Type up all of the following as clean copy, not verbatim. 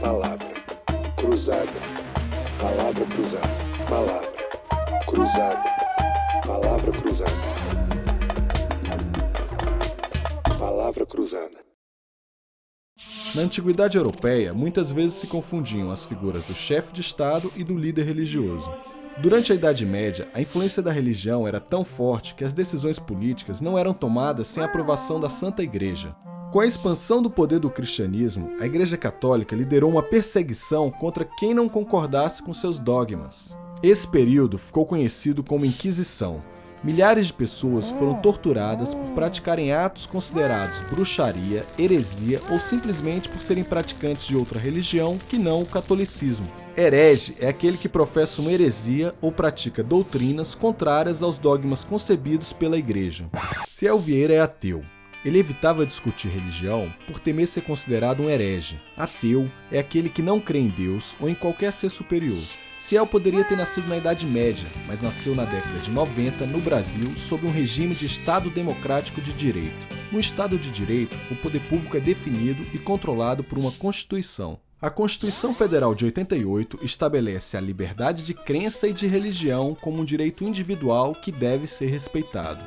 palavra, cruzada, palavra cruzada, palavra, cruzada, palavra cruzada, palavra cruzada. Na antiguidade europeia, muitas vezes se confundiam as figuras do chefe de Estado e do líder religioso. Durante a Idade Média, a influência da religião era tão forte que as decisões políticas não eram tomadas sem a aprovação da Santa Igreja. Com a expansão do poder do cristianismo, a Igreja Católica liderou uma perseguição contra quem não concordasse com seus dogmas. Esse período ficou conhecido como Inquisição. Milhares de pessoas foram torturadas por praticarem atos considerados bruxaria, heresia ou simplesmente por serem praticantes de outra religião que não o catolicismo. Herege é aquele que professa uma heresia ou pratica doutrinas contrárias aos dogmas concebidos pela Igreja. Ciel Vieira é ateu. Ele evitava discutir religião por temer ser considerado um herege. Ateu é aquele que não crê em Deus ou em qualquer ser superior. Ciel poderia ter nascido na Idade Média, mas nasceu na década de 90 no Brasil sob um regime de Estado democrático de direito. No Estado de direito, o poder público é definido e controlado por uma Constituição. A Constituição Federal de 88 estabelece a liberdade de crença e de religião como um direito individual que deve ser respeitado.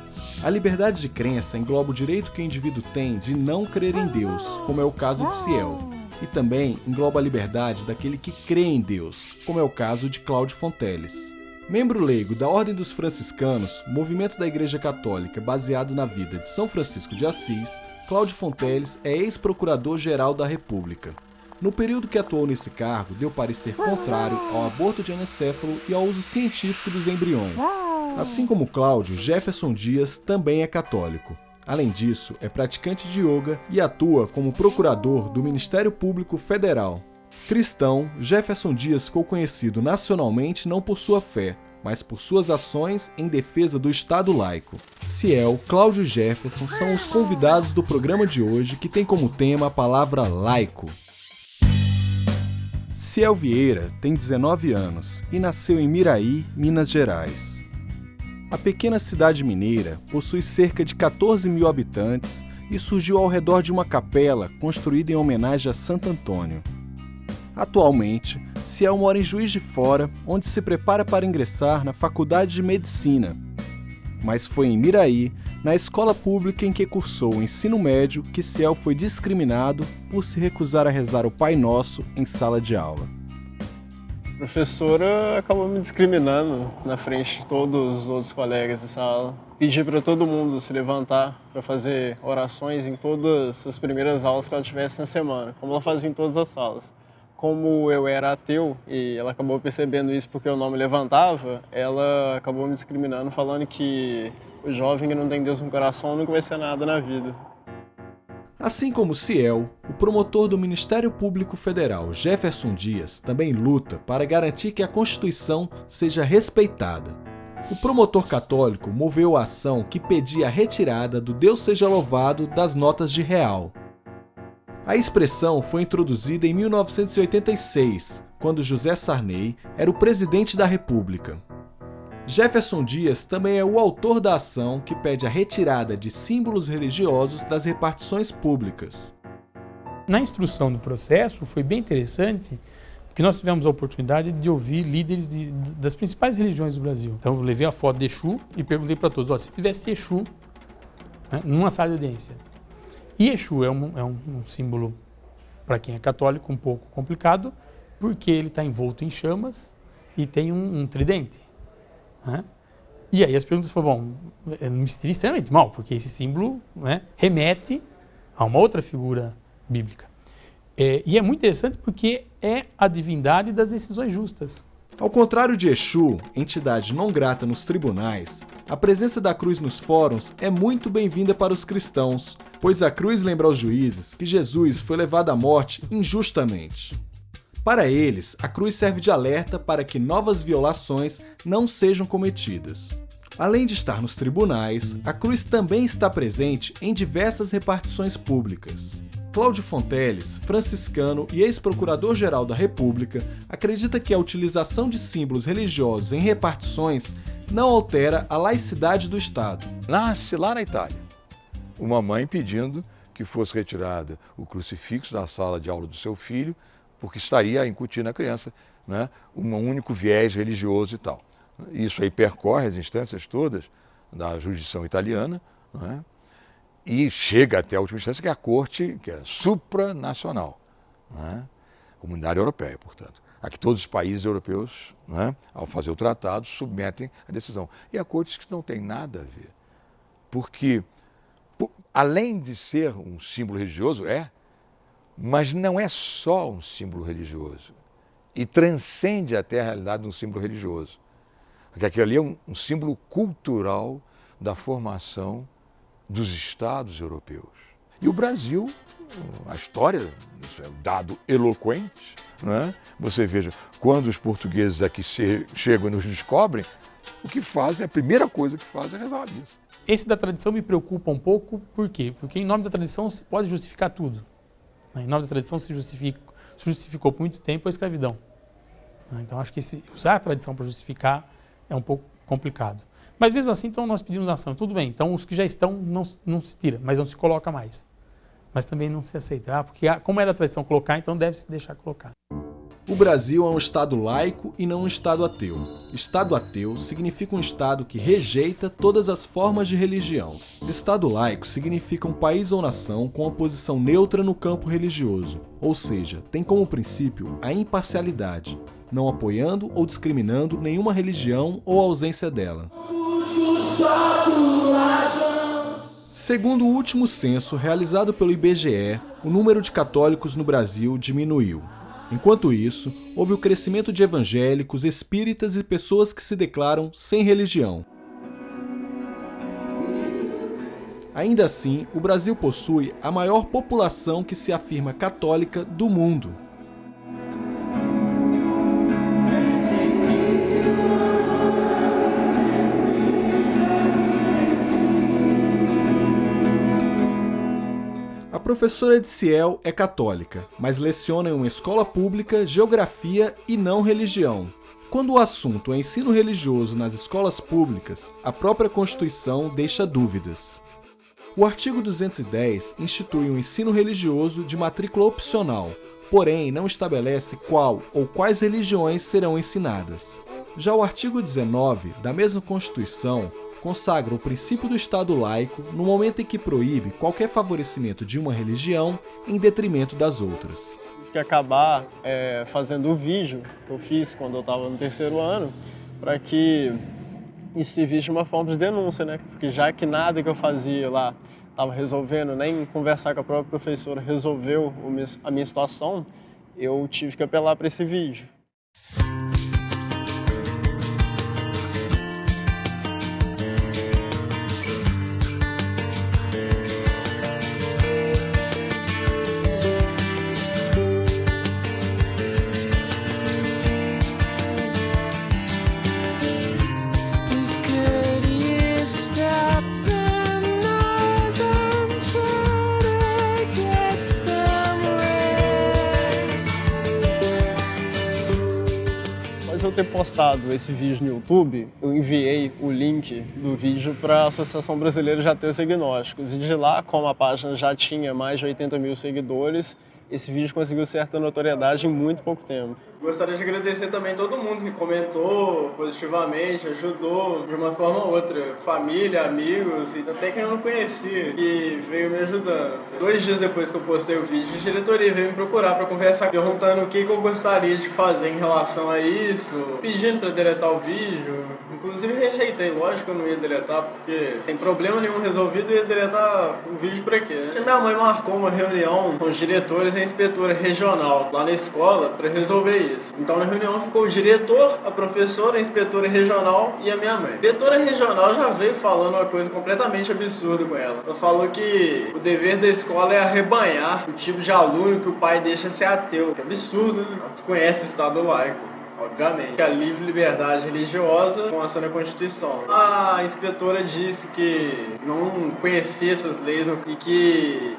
A liberdade de crença engloba o direito que o indivíduo tem de não crer em Deus, como é o caso de Ciel, e também engloba a liberdade daquele que crê em Deus, como é o caso de Cláudio Fonteles. Membro leigo da Ordem dos Franciscanos, movimento da Igreja Católica baseado na vida de São Francisco de Assis, Cláudio Fonteles é ex-procurador-geral da República. No período que atuou nesse cargo, deu parecer contrário ao aborto de anencéfalo e ao uso científico dos embriões. Assim como Cláudio, Jefferson Dias também é católico. Além disso, é praticante de yoga e atua como procurador do Ministério Público Federal. Cristão, Jefferson Dias ficou conhecido nacionalmente não por sua fé, mas por suas ações em defesa do Estado laico. Ciel, Cláudio e Jefferson são os convidados do programa de hoje, que tem como tema a palavra laico. Ciel Vieira tem 19 anos e nasceu em Miraí, Minas Gerais. A pequena cidade mineira possui cerca de 14 mil habitantes e surgiu ao redor de uma capela construída em homenagem a Santo Antônio. Atualmente, Ciel mora em Juiz de Fora, onde se prepara para ingressar na Faculdade de Medicina. Mas foi em Miraí, na escola pública em que cursou o ensino médio, que Ciel foi discriminado por se recusar a rezar o Pai Nosso em sala de aula. A professora acabou me discriminando na frente de todos os outros colegas de sala. Pedi para todo mundo se levantar para fazer orações em todas as primeiras aulas que ela tivesse na semana, como ela fazia em todas as salas. Como eu era ateu e ela acabou percebendo isso porque eu não me levantava, ela acabou me discriminando, falando que o jovem que não tem Deus no coração nunca vai ser nada na vida. Assim como Ciel, o promotor do Ministério Público Federal, Jefferson Dias, também luta para garantir que a Constituição seja respeitada. O promotor católico moveu a ação que pedia a retirada do Deus seja louvado das notas de real. A expressão foi introduzida em 1986, quando José Sarney era o presidente da República. Jefferson Dias também é o autor da ação que pede a retirada de símbolos religiosos das repartições públicas. Na instrução do processo foi bem interessante, porque nós tivemos a oportunidade de ouvir líderes das principais religiões do Brasil. Então eu levei a foto de Exu e perguntei para todos, se tivesse Exu, né, numa sala de audiência. E Exu é um símbolo, para quem é católico, um pouco complicado, porque ele está envolto em chamas e tem um tridente. Né? E aí as perguntas foram, me senti extremamente mal, porque esse símbolo, né, remete a uma outra figura bíblica. E é muito interessante porque é a divindade das decisões justas. Ao contrário de Exu, entidade não grata nos tribunais, a presença da cruz nos fóruns é muito bem-vinda para os cristãos, pois a cruz lembra aos juízes que Jesus foi levado à morte injustamente. Para eles, a cruz serve de alerta para que novas violações não sejam cometidas. Além de estar nos tribunais, a cruz também está presente em diversas repartições públicas. Cláudio Fonteles, franciscano e ex-procurador-geral da República, acredita que a utilização de símbolos religiosos em repartições não altera a laicidade do Estado. Nasce lá na Itália uma mãe pedindo que fosse retirada o crucifixo da sala de aula do seu filho porque estaria a incutir na criança, né, um único viés religioso e tal. Isso aí percorre as instâncias todas da jurisdição italiana, né, e chega até a última instância, que é a Corte, que é supranacional, né, Comunidade Europeia, portanto. A que todos os países europeus, né, ao fazer o tratado, submetem a decisão. E a Corte que não tem nada a ver, porque, além de ser um símbolo religioso, mas não é só um símbolo religioso, e transcende até a realidade de um símbolo religioso. Porque aquilo ali é um símbolo cultural da formação dos Estados europeus. E o Brasil, a história, isso é um dado eloquente, né? Você veja, quando os portugueses aqui chegam e nos descobrem, o que fazem, a primeira coisa que fazem é rezar a missa. Esse da tradição me preocupa um pouco, por quê? Porque em nome da tradição se pode justificar tudo. Em nome da tradição se justificou por muito tempo a escravidão. Então acho que usar a tradição para justificar é um pouco complicado. Mas mesmo assim, então nós pedimos ação. Tudo bem, então os que já estão não se tira, mas não se coloca mais. Mas também não se aceita, porque como é da tradição colocar, então deve-se deixar colocar. O Brasil é um Estado laico e não um Estado ateu. Estado ateu significa um Estado que rejeita todas as formas de religião. Estado laico significa um país ou nação com uma posição neutra no campo religioso, ou seja, tem como princípio a imparcialidade, não apoiando ou discriminando nenhuma religião ou ausência dela. Segundo o último censo realizado pelo IBGE, o número de católicos no Brasil diminuiu. Enquanto isso, houve o crescimento de evangélicos, espíritas e pessoas que se declaram sem religião. Ainda assim, o Brasil possui a maior população que se afirma católica do mundo. A professora Ediciel é católica, mas leciona em uma escola pública, geografia e não religião. Quando o assunto é ensino religioso nas escolas públicas, a própria Constituição deixa dúvidas. O artigo 210 institui um ensino religioso de matrícula opcional, porém não estabelece qual ou quais religiões serão ensinadas. Já o artigo 19 da mesma Constituição consagra o princípio do Estado laico no momento em que proíbe qualquer favorecimento de uma religião em detrimento das outras. Que acabar fazendo o vídeo que eu fiz quando eu estava no terceiro ano, para que isso servisse de uma forma de denúncia, né? Porque já que nada que eu fazia lá estava resolvendo, nem conversar com a própria professora resolveu a minha situação, eu tive que apelar para esse vídeo. Após eu ter postado esse vídeo no YouTube, eu enviei o link do vídeo para a Associação Brasileira de Ateus e Agnósticos. E de lá, como a página já tinha mais de 80 mil seguidores, esse vídeo conseguiu certa notoriedade em muito pouco tempo. Gostaria de agradecer também todo mundo que comentou positivamente, ajudou de uma forma ou outra. Família, amigos e até quem eu não conhecia, que veio me ajudando. 2 dias depois que eu postei o vídeo, a diretoria veio me procurar para conversar, perguntando o que eu gostaria de fazer em relação a isso, pedindo para deletar o vídeo. Inclusive rejeitei, lógico que eu não ia deletar, porque sem problema nenhum resolvido, eu ia deletar o vídeo para quê? Porque minha mãe marcou uma reunião com os diretores e a inspetora regional lá na escola para resolver isso. Então na reunião ficou o diretor, a professora, a inspetora regional e a minha mãe. A inspetora regional já veio falando uma coisa completamente absurda com ela. Ela falou que o dever da escola é arrebanhar o tipo de aluno que o pai deixa ser ateu. Que absurdo, né? Ela desconhece o Estado laico. Obviamente, a livre liberdade religiosa consta na Constituição. A inspetora disse que não conhecia essas leis e que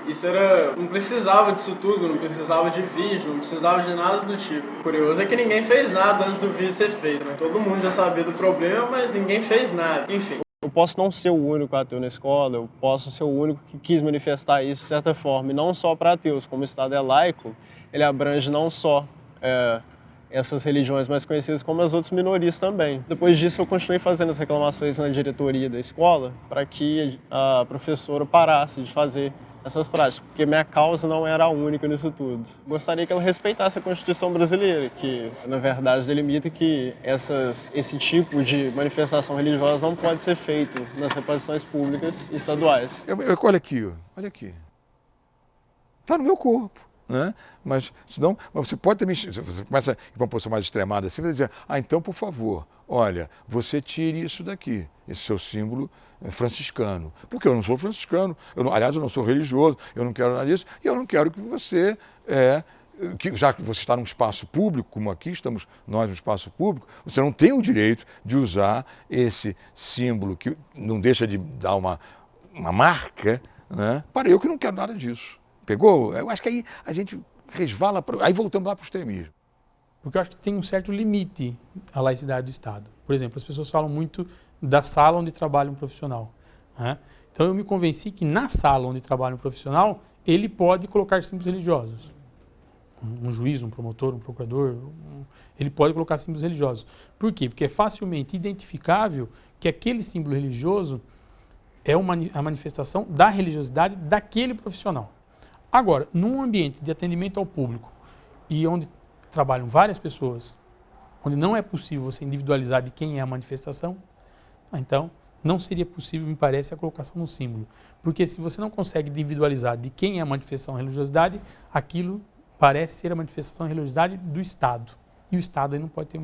não precisava disso tudo, não precisava de vídeo, não precisava de nada do tipo. O curioso é que ninguém fez nada antes do vídeo ser feito, né? Todo mundo já sabia do problema, mas ninguém fez nada. Enfim. Eu posso não ser o único ateu na escola, eu posso ser o único que quis manifestar isso de certa forma, e não só para ateus. Como o Estado é laico, ele abrange não só essas religiões mais conhecidas, como as outras minorias também. Depois disso, eu continuei fazendo as reclamações na diretoria da escola para que a professora parasse de fazer essas práticas, porque minha causa não era a única nisso tudo. Gostaria que ela respeitasse a Constituição brasileira, que, na verdade, delimita que esse tipo de manifestação religiosa não pode ser feito nas repartições públicas estaduais. Olha aqui, olha aqui. Está no meu corpo. Né? Mas você pode também, se você começa a ir para uma posição mais extremada assim, você vai dizer, então, por favor, olha, você tire isso daqui, esse seu símbolo franciscano. Porque eu não sou franciscano, aliás, eu não sou religioso, eu não quero nada disso, e eu não quero que você, já que você está num espaço público, como aqui estamos nós no espaço público, você não tem o direito de usar esse símbolo que não deixa de dar uma marca, né? Para eu que não quero nada disso. Pegou? Eu acho que aí a gente resvala, aí voltamos lá para o extremismo. Porque eu acho que tem um certo limite à laicidade do Estado. Por exemplo, as pessoas falam muito da sala onde trabalha um profissional. Né? Então eu me convenci que na sala onde trabalha um profissional, ele pode colocar símbolos religiosos. Um juiz, um promotor, um procurador, ele pode colocar símbolos religiosos. Por quê? Porque é facilmente identificável que aquele símbolo religioso é a manifestação da religiosidade daquele profissional. Agora, num ambiente de atendimento ao público e onde trabalham várias pessoas, onde não é possível você individualizar de quem é a manifestação, então não seria possível, me parece, a colocação do símbolo. Porque se você não consegue individualizar de quem é a manifestação da religiosidade, aquilo parece ser a manifestação da religiosidade do Estado. E o Estado aí não pode ter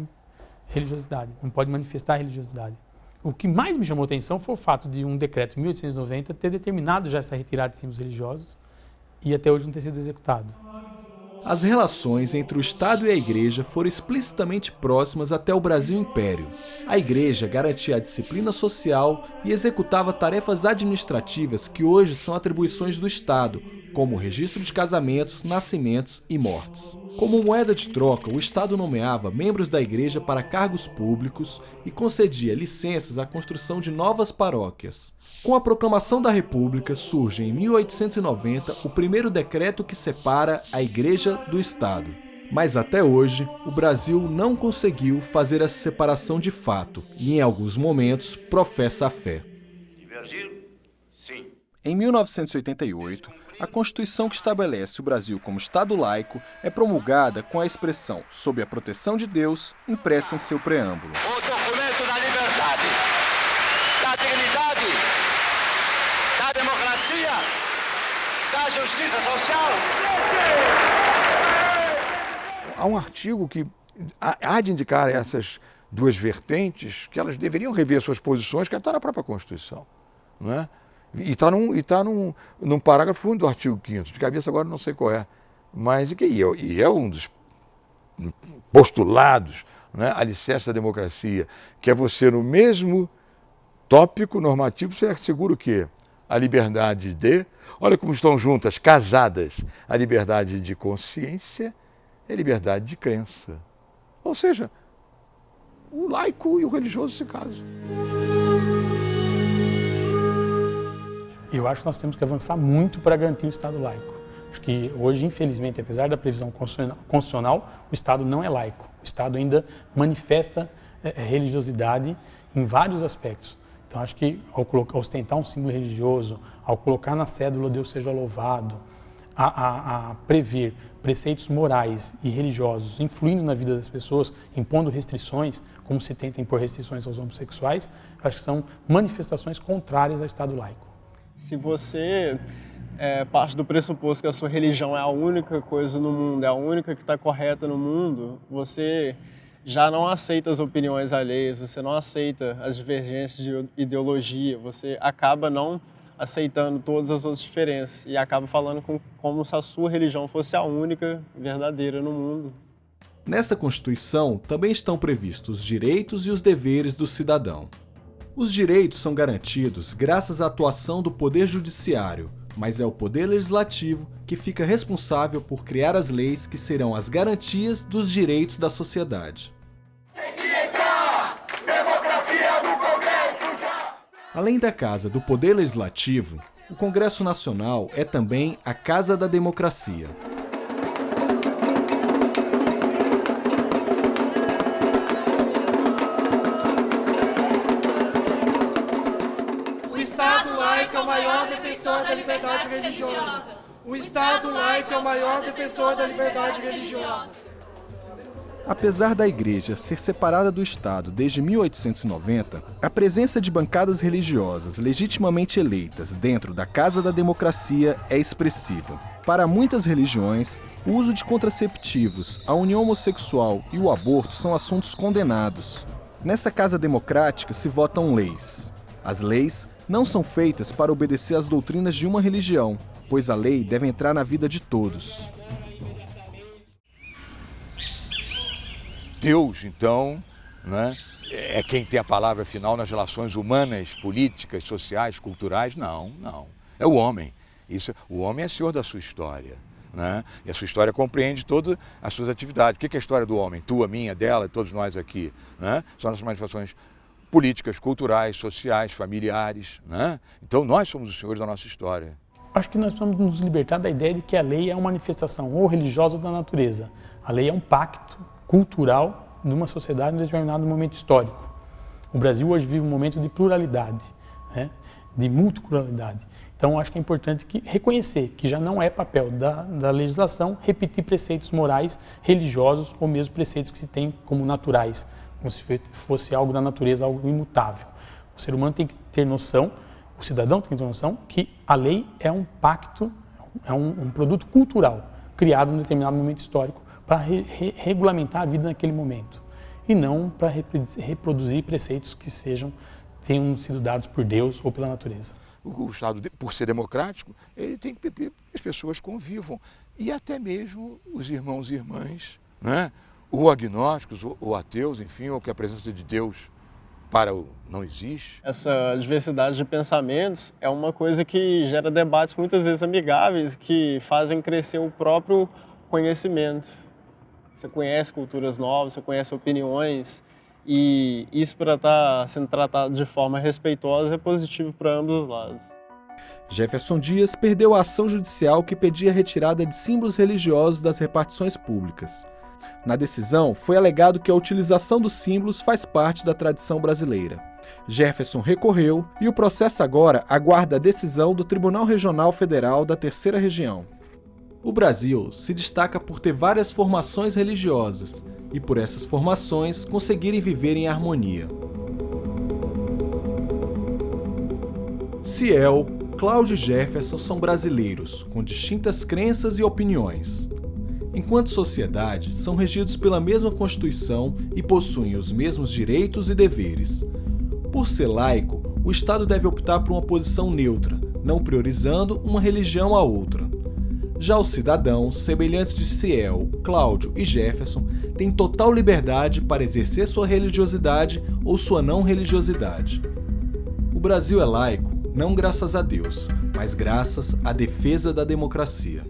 religiosidade, não pode manifestar a religiosidade. O que mais me chamou a atenção foi o fato de um decreto de 1890 ter determinado já essa retirada de símbolos religiosos, e até hoje não ter sido executado. As relações entre o Estado e a Igreja foram explicitamente próximas até o Brasil Império. A Igreja garantia a disciplina social e executava tarefas administrativas que hoje são atribuições do Estado, como o registro de casamentos, nascimentos e mortes. Como moeda de troca, o Estado nomeava membros da Igreja para cargos públicos e concedia licenças à construção de novas paróquias. Com a proclamação da República, surge em 1890 o primeiro decreto que separa a Igreja do Estado. Mas até hoje, o Brasil não conseguiu fazer essa separação de fato e, em alguns momentos, professa a fé. Divergir? Sim. Em 1988, a Constituição que estabelece o Brasil como Estado laico é promulgada com a expressão "sob a proteção de Deus" impressa em seu preâmbulo. O documento da liberdade, da dignidade, da democracia, da justiça social. Há um artigo que há de indicar essas duas vertentes, que elas deveriam rever suas posições, que está na própria Constituição, não é? E está num parágrafo 1 do artigo 5º, de cabeça agora não sei qual é, mas é um dos postulados, né, alicerce da democracia, que é você, no mesmo tópico normativo, você assegura o quê? A liberdade olha como estão juntas, casadas, a liberdade de consciência e a liberdade de crença. Ou seja, o laico e o religioso se casam. Eu acho que nós temos que avançar muito para garantir o Estado laico. Acho que hoje, infelizmente, apesar da previsão constitucional, o Estado não é laico. O Estado ainda manifesta religiosidade em vários aspectos. Então, acho que ao ostentar um símbolo religioso, ao colocar na cédula "Deus seja louvado", a prever preceitos morais e religiosos influindo na vida das pessoas, impondo restrições, como se tenta impor restrições aos homossexuais, acho que são manifestações contrárias ao Estado laico. Se você parte do pressuposto que a sua religião é a única coisa no mundo, é a única que está correta no mundo, você já não aceita as opiniões alheias, você não aceita as divergências de ideologia, você acaba não aceitando todas as outras diferenças e acaba falando como se a sua religião fosse a única verdadeira no mundo. Nessa Constituição também estão previstos os direitos e os deveres do cidadão. Os direitos são garantidos graças à atuação do Poder Judiciário, mas é o Poder Legislativo que fica responsável por criar as leis que serão as garantias dos direitos da sociedade. Além da Casa do Poder Legislativo, o Congresso Nacional é também a Casa da Democracia. O Estado laico é o maior defensor da liberdade religiosa. O Estado laico é o maior defensor da liberdade religiosa. Apesar da Igreja ser separada do Estado desde 1890, a presença de bancadas religiosas legitimamente eleitas dentro da Casa da Democracia é expressiva. Para muitas religiões, o uso de contraceptivos, a união homossexual e o aborto são assuntos condenados. Nessa Casa Democrática se votam leis. As leis não são feitas para obedecer às doutrinas de uma religião, pois a lei deve entrar na vida de todos. Deus, então, né, é quem tem a palavra final nas relações humanas, políticas, sociais, culturais? Não. É o homem. O homem é senhor da sua história, né? E a sua história compreende todas as suas atividades. O que é a história do homem? Tua, minha, dela, todos nós aqui, né? São as manifestações políticas, culturais, sociais, familiares, né? Então nós somos os senhores da nossa história. Acho que nós precisamos nos libertar da ideia de que a lei é uma manifestação ou religiosa ou da natureza. A lei é um pacto cultural de uma sociedade em um determinado momento histórico. O Brasil hoje vive um momento de pluralidade, né? De multiculturalidade. Então, acho que é importante reconhecer que já não é papel da legislação repetir preceitos morais, religiosos ou mesmo preceitos que se tem como naturais, como se fosse algo da natureza, algo imutável. O ser humano tem que ter noção, o cidadão tem que ter noção que a lei é um pacto, é um produto cultural criado em um determinado momento histórico para regulamentar a vida naquele momento e não para reproduzir preceitos que tenham sido dados por Deus ou pela natureza. O Estado, por ser democrático, ele tem que permitir que as pessoas convivam e até mesmo os irmãos e irmãs, né? Ou agnósticos, ou ateus, enfim, ou que a presença de Deus não existe. Essa diversidade de pensamentos é uma coisa que gera debates muitas vezes amigáveis que fazem crescer o próprio conhecimento. Você conhece culturas novas, você conhece opiniões e isso, para estar sendo tratado de forma respeitosa, é positivo para ambos os lados. Jefferson Dias perdeu a ação judicial que pedia a retirada de símbolos religiosos das repartições públicas. Na decisão, foi alegado que a utilização dos símbolos faz parte da tradição brasileira. Jefferson recorreu e o processo agora aguarda a decisão do Tribunal Regional Federal da Terceira Região. O Brasil se destaca por ter várias formações religiosas e por essas formações conseguirem viver em harmonia. Ciel, Cláudio e Jefferson são brasileiros, com distintas crenças e opiniões. Enquanto sociedade, são regidos pela mesma Constituição e possuem os mesmos direitos e deveres. Por ser laico, o Estado deve optar por uma posição neutra, não priorizando uma religião a outra. Já os cidadãos, semelhantes de Ciel, Cláudio e Jefferson, têm total liberdade para exercer sua religiosidade ou sua não religiosidade. O Brasil é laico, não graças a Deus, mas graças à defesa da democracia.